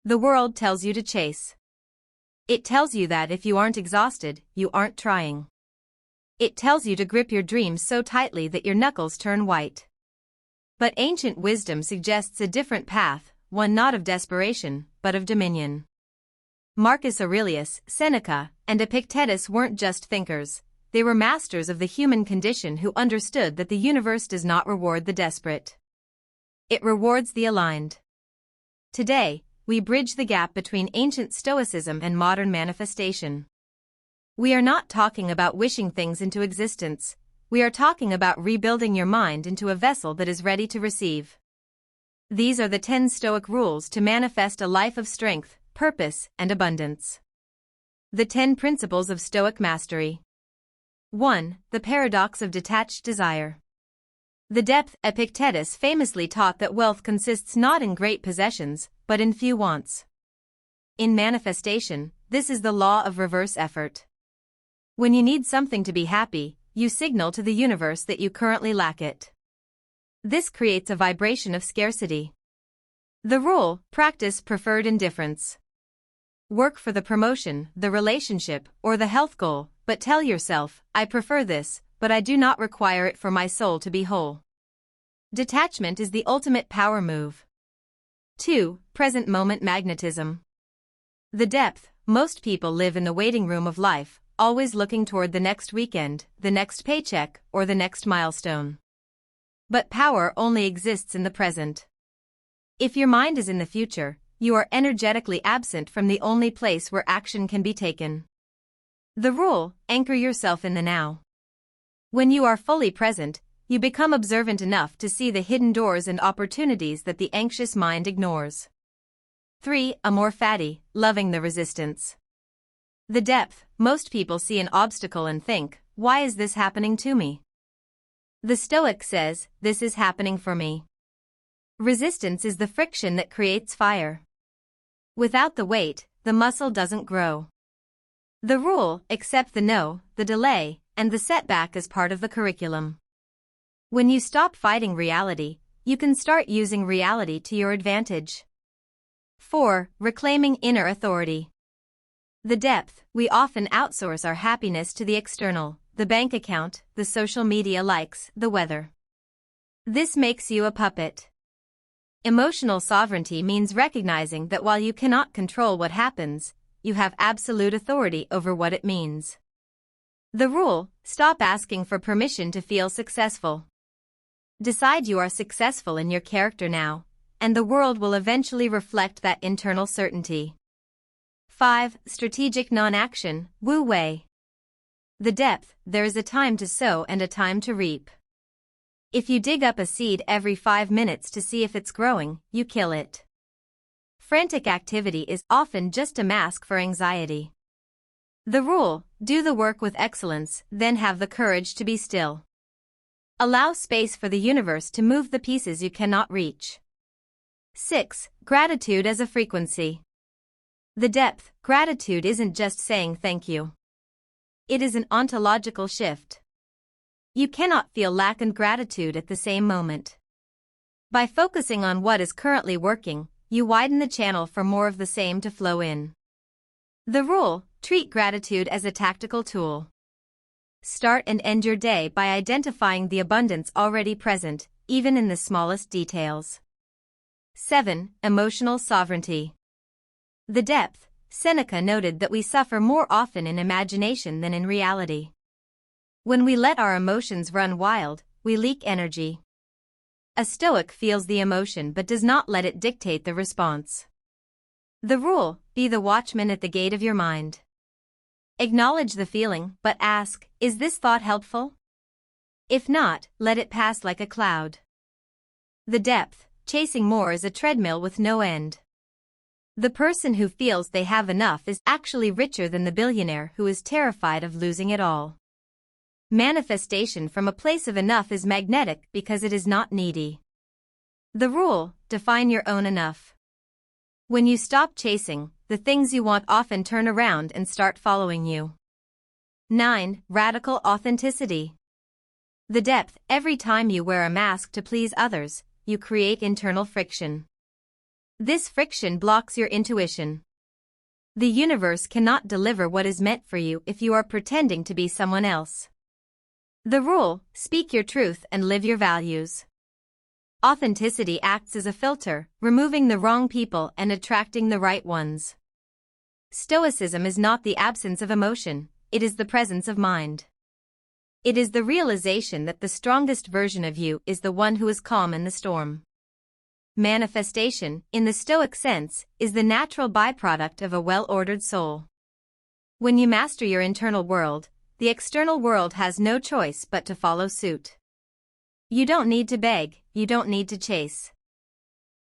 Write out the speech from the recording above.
The world tells you to chase. It tells you that if you aren't exhausted, you aren't trying. It tells you to grip your dreams so tightly that your knuckles turn white. But ancient wisdom suggests a different path, one not of desperation, but of dominion. Marcus Aurelius, Seneca, and Epictetus weren't just thinkers, they were masters of the human condition who understood that the universe does not reward the desperate. It rewards the aligned. Today, we bridge the gap between ancient Stoicism and modern manifestation. We are not talking about wishing things into existence, we are talking about rebuilding your mind into a vessel that is ready to receive. These are the 10 Stoic rules to manifest a life of strength, purpose, and abundance. The 10 principles of Stoic mastery. 1. The paradox of detached desire. The depth. Epictetus famously taught that wealth consists not in great possessions, but in few wants. In manifestation, this is the law of reverse effort. When you need something to be happy, you signal to the universe that you currently lack it. This creates a vibration of scarcity. The rule: practice preferred indifference. Work for the promotion, the relationship, or the health goal, but tell yourself, I prefer this, but I do not require it for my soul to be whole. Detachment is the ultimate power move. 2. Present moment magnetism. The depth. Most people live in the waiting room of life, always looking toward the next weekend, the next paycheck, or the next milestone. But power only exists in the present. If your mind is in the future, you are energetically absent from the only place where action can be taken. The rule: anchor yourself in the now. When you are fully present, you become observant enough to see the hidden doors and opportunities that the anxious mind ignores. 3. Amor fati, loving the resistance. The depth. Most people see an obstacle and think, why is this happening to me? The Stoic says, this is happening for me. Resistance is the friction that creates fire. Without the weight, the muscle doesn't grow. The rule: accept the no, the delay, and the setback as part of the curriculum. When you stop fighting reality, you can start using reality to your advantage. 4. Reclaiming inner authority. The depth. We often outsource our happiness to the external, the bank account, the social media likes, the weather. This makes you a puppet. Emotional sovereignty means recognizing that while you cannot control what happens, you have absolute authority over what it means. The rule: stop asking for permission to feel successful. Decide you are successful in your character now, and the world will eventually reflect that internal certainty. 5. Strategic non-action, Wu Wei. The depth. There is a time to sow and a time to reap. If you dig up a seed every 5 minutes to see if it's growing, you kill it. Frantic activity is often just a mask for anxiety. The rule: do the work with excellence, then have the courage to be still. Allow space for the universe to move the pieces you cannot reach. 6. Gratitude as a frequency. The depth. Gratitude isn't just saying thank you. It is an ontological shift. You cannot feel lack and gratitude at the same moment. By focusing on what is currently working, you widen the channel for more of the same to flow in. The rule: treat gratitude as a tactical tool. Start and end your day by identifying the abundance already present, even in the smallest details. 7. Emotional sovereignty. The depth. Seneca noted that we suffer more often in imagination than in reality. When we let our emotions run wild, we leak energy. A Stoic feels the emotion but does not let it dictate the response. The rule: be the watchman at the gate of your mind. Acknowledge the feeling, but ask, is this thought helpful? If not, let it pass like a cloud. The depth. Chasing more is a treadmill with no end. The person who feels they have enough is actually richer than the billionaire who is terrified of losing it all. Manifestation from a place of enough is magnetic because it is not needy. The rule: define your own enough. When you stop chasing, the things you want often turn around and start following you. 9. Radical authenticity. The depth. Every time you wear a mask to please others, you create internal friction. This friction blocks your intuition. The universe cannot deliver what is meant for you if you are pretending to be someone else. The rule: speak your truth and live your values. Authenticity acts as a filter, removing the wrong people and attracting the right ones. Stoicism is not the absence of emotion, it is the presence of mind. It is the realization that the strongest version of you is the one who is calm in the storm. Manifestation, in the Stoic sense, is the natural byproduct of a well-ordered soul. When you master your internal world, the external world has no choice but to follow suit. You don't need to beg, you don't need to chase.